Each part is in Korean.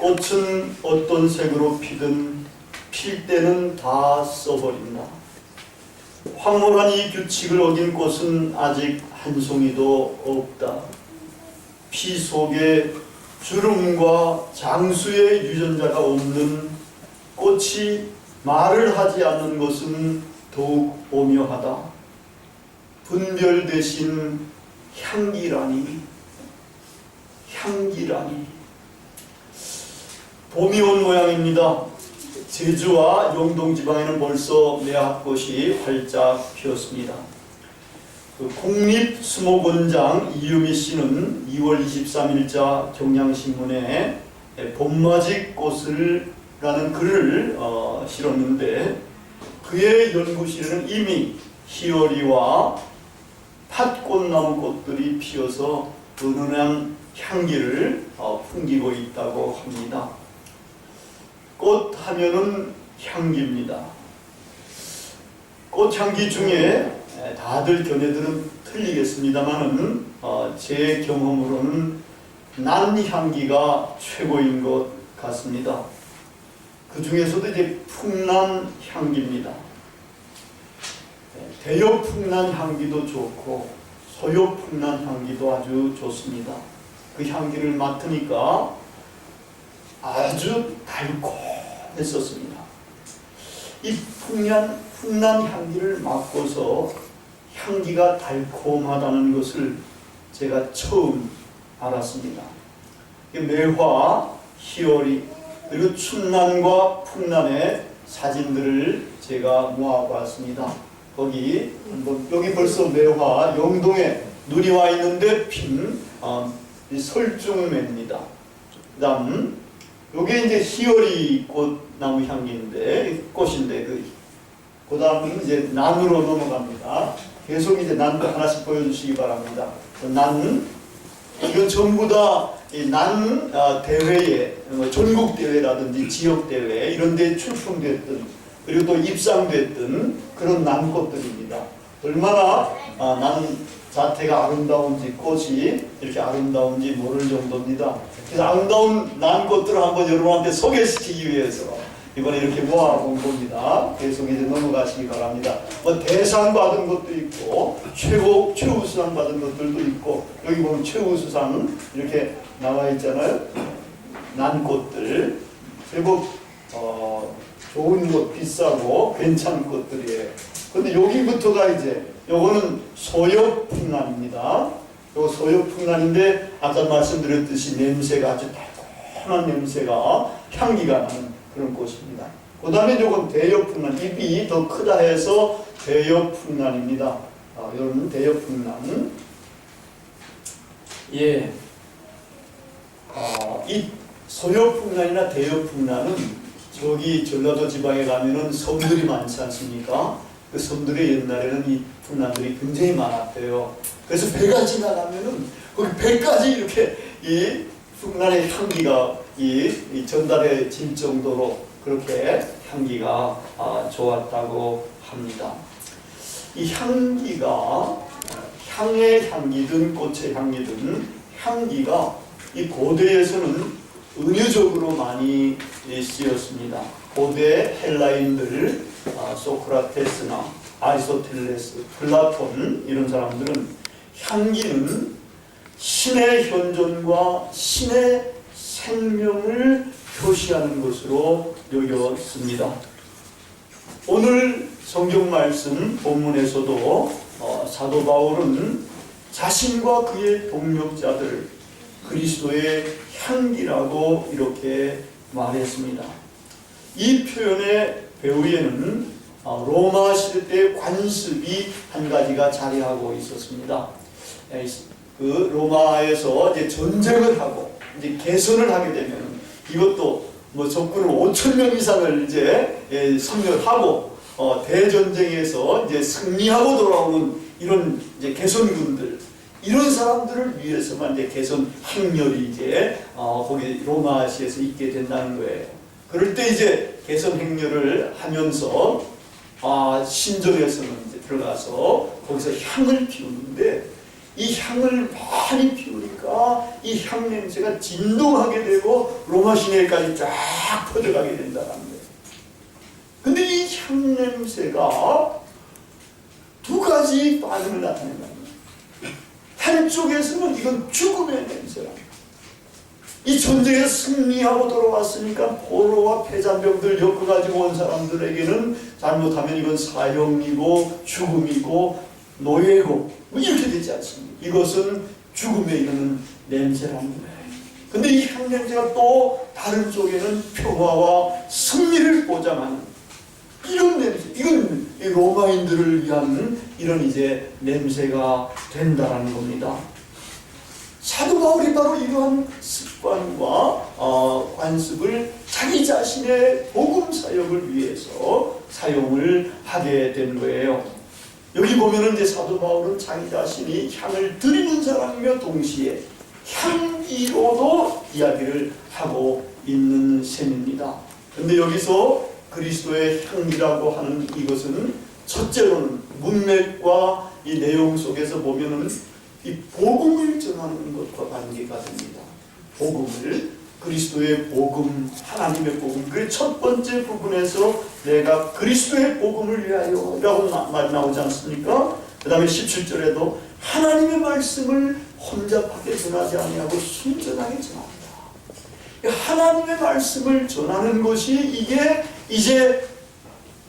꽃은 어떤 색으로 피든 필 때는 다 써버린다. 황홀한 이 규칙을 어긴 꽃은 아직 한 송이도 없다. 피 속에 주름과 장수의 유전자가 없는 꽃이 말을 하지 않는 것은 더욱 오묘하다. 분별 대신 향기라니. 봄이 온 모양입니다. 제주와 영동 지방에는 벌써 매화꽃이 활짝 피었습니다. 국립수목원장 이유미 씨는 2월 23일자 경향신문에 봄맞이 꽃을 라는 글을 실었는데, 그의 연구실에는 이미 희어리와 팥꽃나무 꽃들이 피어서 은은한 향기를 풍기고 있다고 합니다. 꽃 하면은 향기입니다. 꽃향기 중에 다들 견해들은 틀리겠습니다만은 제 경험으로는 난향기가 최고인 것 같습니다. 그 중에서도 이제 풍란향기입니다. 대엽풍란향기도 좋고 소엽풍란향기도 아주 좋습니다. 그 향기를 맡으니까 아주 달콤했었습니다. 이 풍란향기를 맡고서 향기가 달콤하다는 것을 제가 처음 알았습니다. 매화, 희어리, 그리고 춘란과 풍란의 사진들을 제가 모아봤습니다. 거기 여기 벌써 매화, 영동에 눈이 와 있는데 핀 설중매입니다. 그다음 요게 이제 희어리 꽃나무 향기인데 꽃인데 그다음 이제 난으로 넘어갑니다. 계속 이제 난도 하나씩 보여주시기 바랍니다. 난 이건 전부 다 난 대회에 전국 대회라든지 지역 대회 이런 데 출품됐던, 그리고 또 입상됐던 그런 난꽃들입니다. 얼마나 난 자태가 아름다운지, 꽃이 이렇게 아름다운지 모를 정도입니다. 그래서 아름다운 난꽃들을 한번 여러분한테 소개시키기 위해서 이번에 이렇게 모아본 겁니다. 계속 이제 넘어가시기 바랍니다. 대상 받은 것도 있고 최우수상 받은 것들도 있고, 여기 보면 최우수상 이렇게 나와 있잖아요. 난꽃들 제법 좋은 것, 비싸고 괜찮은 것들이에요. 근데 여기부터가 이제 요거는 소엽풍란입니다. 요 소엽풍란인데 아까 말씀드렸듯이 냄새가 아주 달콤한 냄새가, 향기가 나는 그런 꽃입니다. 그 다음에 요건 대엽풍란, 잎이 더 크다 해서 대엽풍란입니다. 이런 대엽풍란. 예. 이 소엽풍란이나 대엽풍란은 저기 전라도 지방에 가면은 섬들이 많지 않습니까? 그 섬들이 옛날에는 이 풍란들이 굉장히 많았대요. 그래서 배가 지나가면은 거기 배까지 이렇게 이 풍란의 향기가 이 전달해질 정도로 그렇게 향기가 좋았다고 합니다. 이 향기가 향의 향기든 꽃의 향기든 향기가 이 고대에서는 은유적으로 많이 쓰였습니다. 고대 헬라인들, 소크라테스나 아리스토텔레스, 플라톤 이런 사람들은 향기는 신의 현존과 신의 생명을 표시하는 것으로 여겼습니다. 오늘 성경 말씀 본문에서도 사도 바울은 자신과 그의 동력자들 그리스도의 향기라고 이렇게 말했습니다. 이 표현의 배후에는 로마 시대 때 관습이 한 가지가 자리하고 있었습니다. 그 로마에서 이제 전쟁을 하고 이제 개선을 하게 되면 이것도 적군을 5,000명 이상을 이제 섬멸하고 대전쟁에서 이제 승리하고 돌아오는 이런 이제 개선군들, 이런 사람들을 위해서만 이제 개선 행렬이 이제 거기 로마시에서 있게 된다는 거예요. 그럴 때 이제 개선 행렬을 하면서 신전에서는 이제 들어가서 거기서 향을 피우는데, 이 향을 많이 피우니까 이 향 냄새가 진동하게 되고 로마 시내까지 쫙 퍼져가게 된다는 거예요. 근데 이 향 냄새가 두 가지 반응을 나타낸다는 거예요. 한쪽에서는 이건 죽음의 냄새라. 이 전쟁에 승리하고 돌아왔으니까 포로와 폐잔병들 엮어가지고 온 사람들에게는 잘못하면 이건 사형이고 죽음이고 노예고 뭐 이렇게 되지 않습니까? 이것은 죽음에 이르는 냄새라는 거예요. 근데 이 향냄새가 또 다른 쪽에는 평화와 승리를 보장하는 이런 냄새, 이건 로마인들을 위한 이런 이제 냄새가 된다라는 겁니다. 사도 바울이 바로 이러한 습관과 관습을 자기 자신의 복음 사역을 위해서 사용을 하게 된 거예요. 여기 보면은 이제 사도 바울은 자기 자신이 향을 드리는 사람이며 동시에 향기로도 이야기를 하고 있는 셈입니다. 그런데 여기서 그리스도의 향기라고 하는 이것은 첫째로는 문맥과 이 내용 속에서 보면은 이 복음을 전하는 것과 관계가 됩니다. 복음을, 그리스도의 복음, 하나님의 복음. 그 첫 번째 부분에서 내가 그리스도의 복음을 위하여 라고 말 나오지 않습니까? 그 다음에 17절에도 하나님의 말씀을 혼잡하게 전하지 아니하고 순전하게 전합니다. 하나님의 말씀을 전하는 것이 이게 이제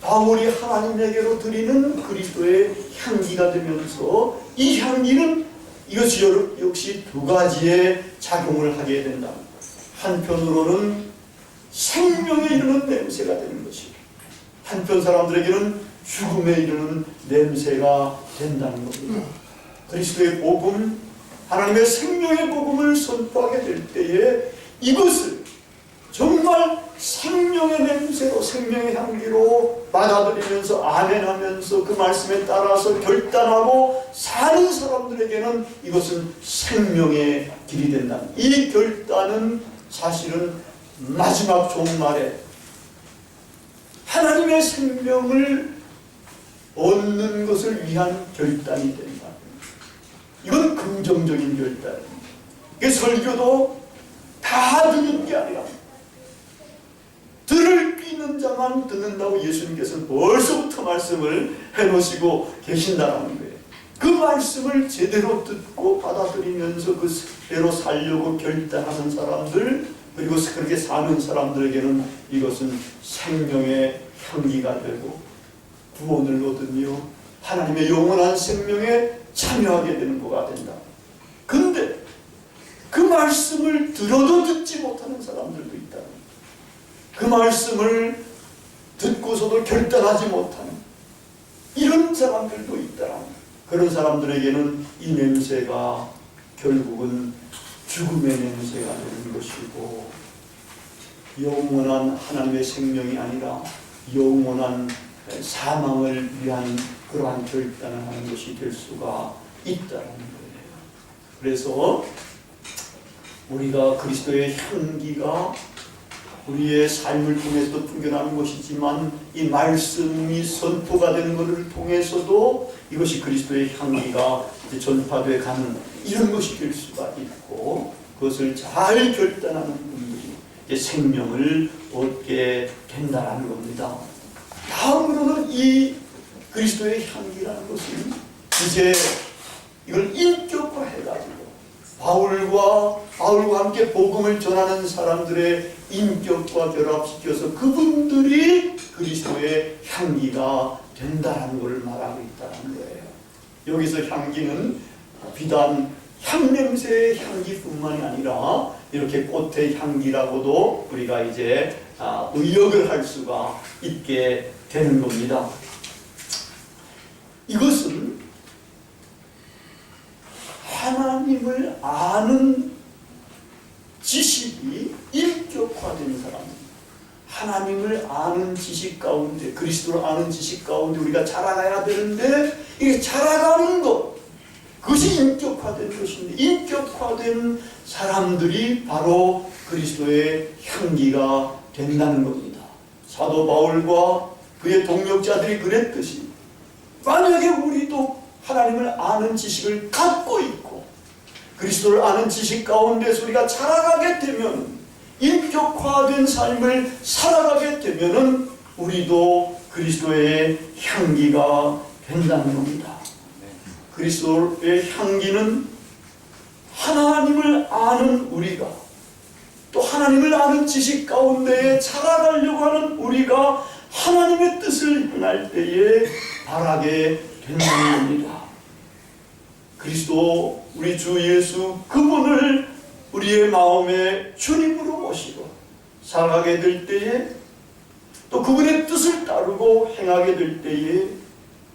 바울이 하나님에게로 드리는 그리스도의 향기가 되면서 이 향기는 이것이 역시 두 가지의 작용을 하게 된다. 한편으로는 생명에 이르는 냄새가 되는 것이고 한편 사람들에게는 죽음에 이르는 냄새가 된다는 겁니다. 그리스도의 복음, 하나님의 생명의 복음을 선포하게 될 때에 이것을 정말 생명의 냄새로, 생명의 향기로 받아들이면서 아멘하면서 그 말씀에 따라서 결단하고 사는 사람들에게는 이것은 생명의 길이 된다. 이 결단은 사실은 마지막 종말에 하나님의 생명을 얻는 것을 위한 결단이 된다. 이건 긍정적인 결단입니다. 이 설교도 다 듣는 게 아니라 들을 귀 있는 자만 듣는다고 예수님께서는 벌써부터 말씀을 해놓으시고 계신다는 거예요. 그 말씀을 제대로 듣고 받아들이면서 그대로 살려고 결단하는 사람들, 그리고 그렇게 사는 사람들에게는 이것은 생명의 향기가 되고 구원을 얻으며 하나님의 영원한 생명에 참여하게 되는 것가 된다. 근데 그 말씀을 들어도 듣지 못하는 사람들도 있다. 그 말씀을 듣고서도 결단하지 못하는 이런 사람들도 있다. 그런 사람들에게는 이 냄새가 결국은 죽음의 냄새가 되는 것이고 영원한 하나님의 생명이 아니라 영원한 사망을 위한 그러한 결단을 하는 것이 될 수가 있다는 거예요. 그래서 우리가 그리스도의 향기가 우리의 삶을 통해서도 풍겨나는 것이지만 이 말씀이 선포가 되는 것을 통해서도 이것이 그리스도의 향기가 전파돼 가는 이런 것이 될 수가 있고 그것을 잘 결단하는 분들이 생명을 얻게 된다는 겁니다. 다음으로는 이 그리스도의 향기라는 것은 이제 이걸 인격화해가지고 바울과 함께 복음을 전하는 사람들의 인격과 결합시켜서 그분들이 그리스도의 향기가 된다는 것을 말하고 있다는 거예요. 여기서 향기는 비단 향냄새의 향기뿐만이 아니라 이렇게 꽃의 향기라고도 우리가 이제 의역을 할 수가 있게 되는 겁니다. 이것은 하나님을 아는 지식이 인격화된 사람입니다. 하나님을 아는 지식 가운데, 그리스도를 아는 지식 가운데 우리가 자라가야 되는데 이게 자라가는 것, 그것이 인격화된 것인데 인격화된 사람들이 바로 그리스도의 향기가 된다는 겁니다. 사도 바울과 그의 동역자들이 그랬듯이 만약에 우리도 하나님을 아는 지식을 갖고 있고 그리스도를 아는 지식 가운데서 우리가 자라가게 되면 인격화된 삶을 살아가게 되면은 우리도 그리스도의 향기가 된다는 겁니다. 그리스도의 향기는 하나님을 아는 우리가 또 하나님을 아는 지식 가운데에 자라가려고 하는 우리가 하나님의 뜻을 행할 때에 바라게 된다는 겁니다. 그리스도 우리 주 예수 그분을 우리의 마음에 주님으로 모시고 살아가게 될 때에 또 그분의 뜻을 따르고 행하게 될 때에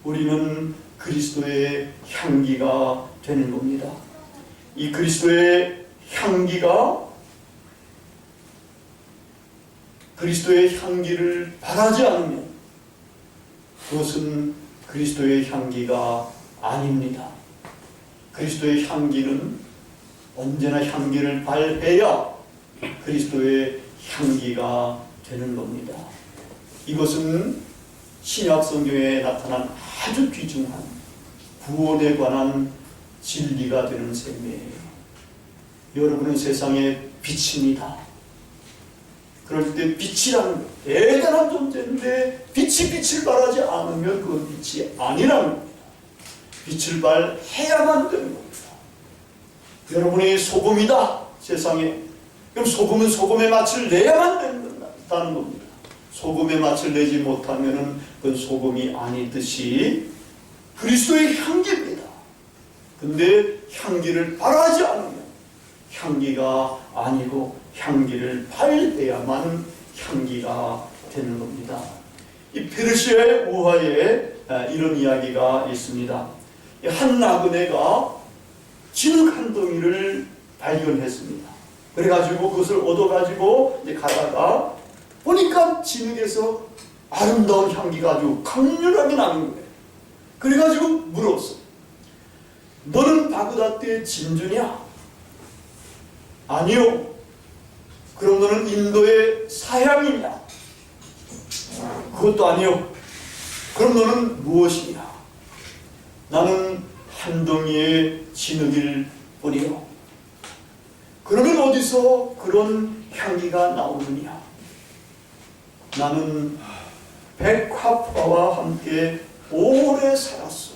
우리는 그리스도의 향기가 되는 겁니다. 이 그리스도의 향기가 그리스도의 향기를 바라지 않으면 그것은 그리스도의 향기가 아닙니다. 그리스도의 향기는 언제나 향기를 발해야 그리스도의 향기가 되는 겁니다. 이것은 신약 성경에 나타난 아주 귀중한 구원에 관한 진리가 되는 셈이에요. 여러분은 세상의 빛입니다. 그럴 때 빛이라는 대단한 존재인데 빛이 빛을 발하지 않으면 그건 빛이 아니라는 겁니다. 빛을 발해야만 되는 겁니다. 여러분이 소금이다 세상에. 그럼 소금은 소금의 맛을 내야만 된다는 겁니다. 소금의 맛을 내지 못하면 그건 소금이 아니듯이 그리스도의 향기입니다. 근데 향기를 발하지 않으면 향기가 아니고 향기를 발해야만 향기가 되는 겁니다. 이 페르시아의 우화에 이런 이야기가 있습니다. 한 나그네가 진흙 한 덩이를 발견했습니다. 그래가지고 그것을 얻어가지고 이제 가다가 보니까 진흙에서 아름다운 향기가 아주 강렬하게 나는 거예요. 그래가지고 물었어. 너는 바그다드의 진주냐? 아니요. 그럼 너는 인도의 사향이냐? 그것도 아니요. 그럼 너는 무엇이냐? 나는 한 덩이의 진흙일 뿐이요. 그러면 어디서 그런 향기가 나오느냐? 나는 백합화와 함께 오래 살았어.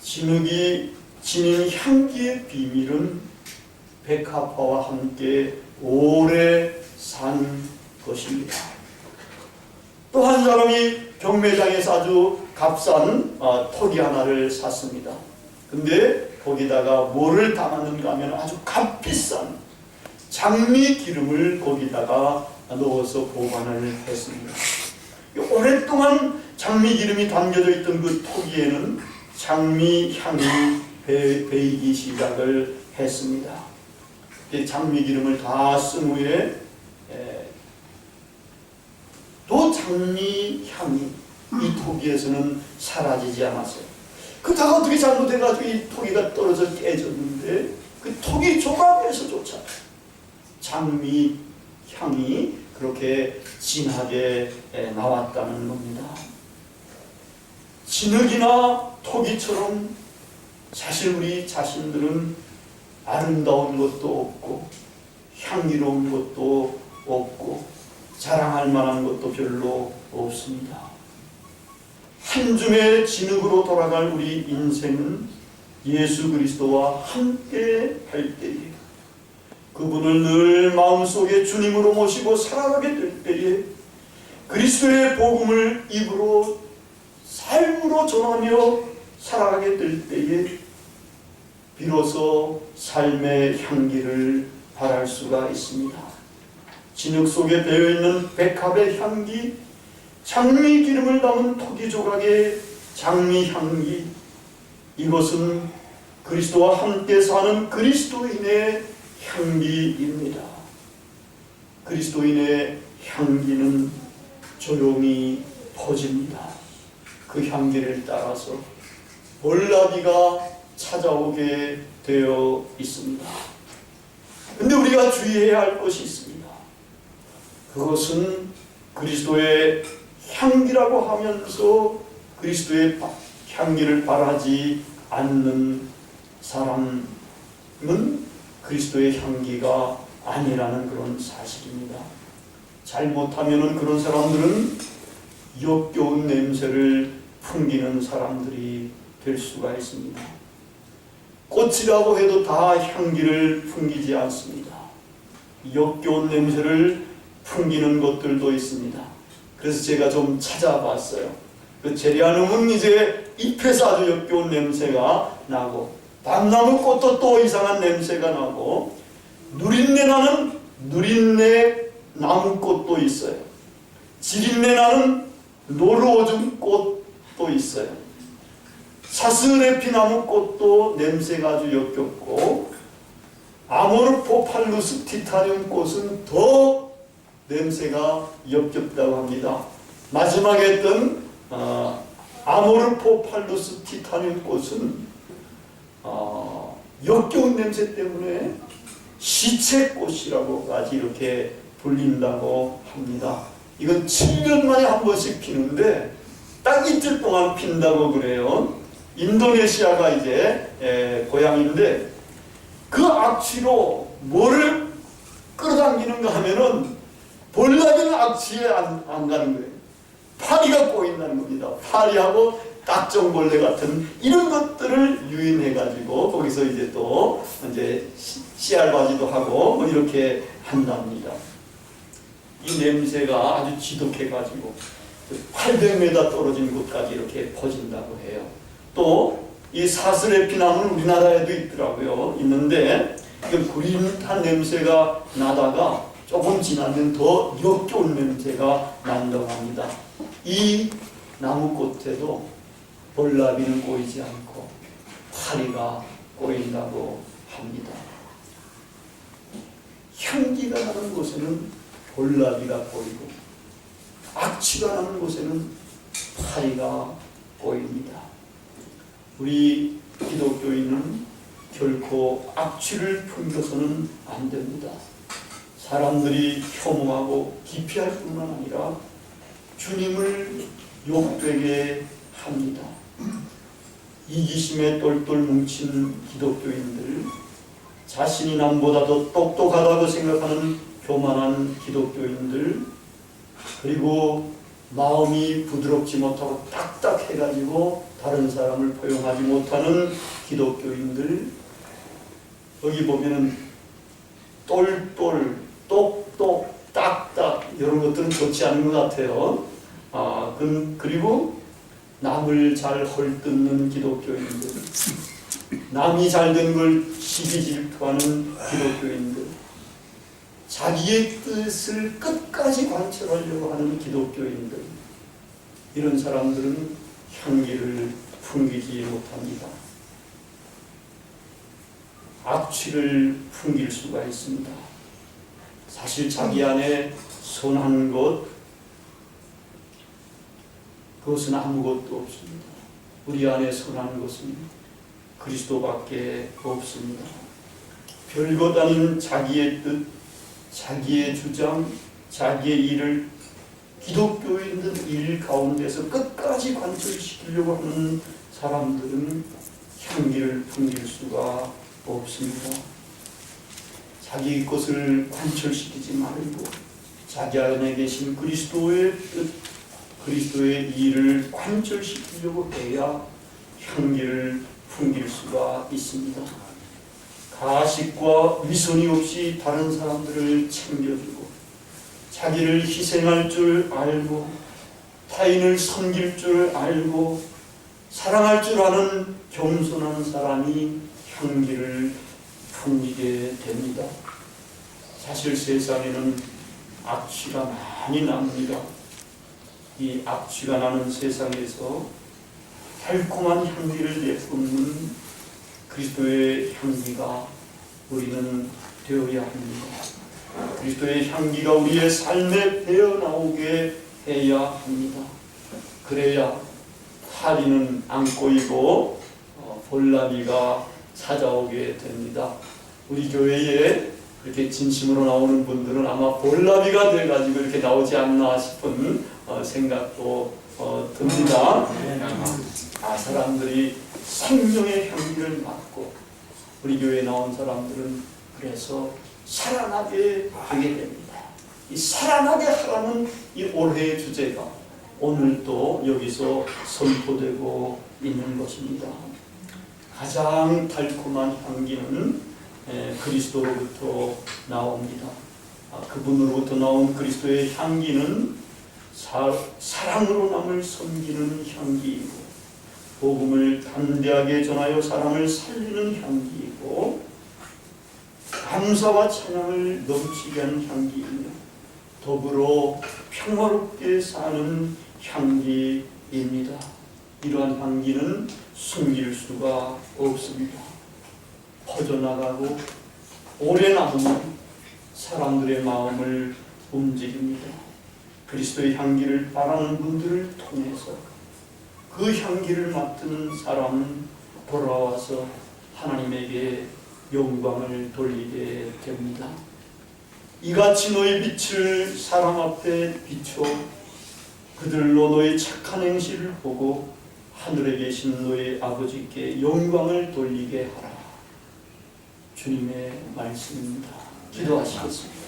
진흙이 지닌 향기의 비밀은 백합화와 함께 오래 산 것입니다. 또 한 사람이 경매장에서 아주 값싼 토기 하나를 샀습니다. 근데 거기다가 뭐를 담았는가 하면 아주 값비싼 장미 기름을 거기다가 넣어서 보관을 했습니다. 오랫동안 장미 기름이 담겨져 있던 그 토기에는 장미 향이 배이기 시작을 했습니다. 장미 기름을 다 쓴 후에 또 장미 향이 이 토기에서는 사라지지 않았어요. 그러다가 어떻게 잘못해가지고 이 토기가 떨어져 깨졌는데 그 토기 조각에서조차 장미 향이 그렇게 진하게 나왔다는 겁니다. 진흙이나 토기처럼 사실 우리 자신들은 아름다운 것도 없고 향기로운 것도 없고 자랑할 만한 것도 별로 없습니다. 한 줌의 진흙으로 돌아갈 우리 인생은 예수 그리스도와 함께 할 때에 그분을 늘 마음속에 주님으로 모시고 살아가게 될 때에 그리스도의 복음을 입으로 삶으로 전하며 살아가게 될 때에 비로소 삶의 향기를 발할 수가 있습니다. 진흙 속에 배어있는 백합의 향기, 장미 기름을 담은 토기 조각의 장미 향기, 이것은 그리스도와 함께 사는 그리스도인의 향기입니다. 그리스도인의 향기는 조용히 퍼집니다. 그 향기를 따라서 벌나비가 찾아오게 되어 있습니다. 근데 우리가 주의해야 할 것이 있습니다. 그것은 그리스도의 향기라고 하면서 그리스도의 향기를 바라지 않는 사람은 그리스도의 향기가 아니라는 그런 사실입니다. 잘못하면 그런 사람들은 역겨운 냄새를 풍기는 사람들이 될 수가 있습니다. 꽃이라고 해도 다 향기를 풍기지 않습니다. 역겨운 냄새를 풍기는 것들도 있습니다. 그래서 제가 좀 찾아봤어요. 그 제리아눔은 이제 잎에서 아주 역겨운 냄새가 나고, 밤나무 꽃도 또 이상한 냄새가 나고, 누린내 나는 누린내 나무꽃도 있어요. 지린내 나는 노루오줌 꽃도 있어요. 사스레피 나무꽃도 냄새가 아주 역겹고, 아모르포팔루스 티타늄 꽃은 더 냄새가 역겹다고 합니다. 마지막에 했던 아모르포팔루스 티타늄 꽃은 역겨운 냄새 때문에 시체꽃이라고까지 이렇게 불린다고 합니다. 이건 7년 만에 한 번씩 피는데 딱 이틀 동안 핀다고 그래요. 인도네시아가 이제 고향인데, 그 악취로 뭐를 끌어당기는가 하면은 볼락이는 악취에 안 가는 거예요. 파리가 꼬인다는 겁니다. 파리하고 딱정벌레 같은 이런 것들을 유인해가지고 거기서 이제 또 이제 씨알바지도 하고 뭐 이렇게 한답니다. 이 냄새가 아주 지독해가지고 800m 떨어진 곳까지 이렇게 퍼진다고 해요. 또 이 사스레피 나무는 우리나라에도 있더라고요. 있는데 이게 구릿한 냄새가 나다가 조금 지나면 더 역겨운 냄새가 난다고 합니다. 이 나무꽃에도 볼나비는 꼬이지 않고 파리가 꼬인다고 합니다. 향기가 나는 곳에는 볼나비가 꼬이고, 악취가 나는 곳에는 파리가 꼬입니다. 우리 기독교인은 결코 악취를 풍겨서는 안 됩니다. 사람들이 혐오하고 기피할 뿐만 아니라 주님을 욕되게 합니다. 이기심에 똘똘 뭉친 기독교인들, 자신이 남보다 더 똑똑하다고 생각하는 교만한 기독교인들, 그리고 마음이 부드럽지 못하고 딱딱해가지고 다른 사람을 포용하지 못하는 기독교인들, 여기 보면은 똘똘, 똑똑, 딱딱 이런 것들은 좋지 않은 것 같아요. 그리고 남을 잘 헐뜯는 기독교인들, 남이 잘 된 걸 시기 질투하는 기독교인들, 자기의 뜻을 끝까지 관철하려고 하는 기독교인들, 이런 사람들은 향기를 풍기지 못합니다. 악취를 풍길 수가 있습니다. 사실 자기 안에 선한 것, 그것은 아무것도 없습니다. 우리 안에 선한 것은 그리스도밖에 없습니다. 별것 아닌 자기의 뜻, 자기의 주장, 자기의 일을 기독교인들 일 가운데서 끝까지 관철시키려고 하는 사람들은 향기를 풍길 수가 없습니다. 자기 것을 관철시키지 말고 자기 안에 계신 그리스도의 뜻, 그리스도의 일을 관철시키려고 해야 향기를 풍길 수가 있습니다. 가식과 위선이 없이 다른 사람들을 챙겨주고, 자기를 희생할 줄 알고, 타인을 섬길 줄 알고, 사랑할 줄 아는 겸손한 사람이 향기를 풍기게 됩니다. 사실 세상에는 악취가 많이 납니다. 이 악취가 나는 세상에서 달콤한 향기를 내뿜는 그리스도의 향기가 우리는 되어야 합니다. 그리스도의 향기가 우리의 삶에 배어나오게 해야 합니다. 그래야 파리는 안 꼬이고 볼나비가 찾아오게 됩니다. 우리 교회에 그렇게 진심으로 나오는 분들은 아마 볼나비가 돼가지고 이렇게 나오지 않나 싶은 생각도 듭니다. 사람들이 생명의 향기를 맡고 우리 교회에 나온 사람들은 그래서 살아나게 되게 됩니다. 이 살아나게 하라는 이 올해의 주제가 오늘 또 여기서 선포되고 있는 것입니다. 가장 달콤한 향기는 그리스도로부터 나옵니다. 그분으로부터 나온 그리스도의 향기는 사랑으로 남을 섬기는 향기이고 복음을 담대하게 전하여 사람을 살리는 향기이고 감사와 찬양을 넘치게 하는 향기이며 더불어 평화롭게 사는 향기입니다. 이러한 향기는 숨길 수가 없습니다. 퍼져나가고 오래 남으면 사람들의 마음을 움직입니다. 그리스도의 향기를 바라는 분들을 통해서 그 향기를 맡은 사람은 돌아와서 하나님에게 영광을 돌리게 됩니다. 이같이 너의 빛을 사람 앞에 비춰 그들로 너의 착한 행실을 보고 하늘에 계신 너의 아버지께 영광을 돌리게 하라. 주님의 말씀입니다. 기도하시겠습니다.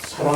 사랑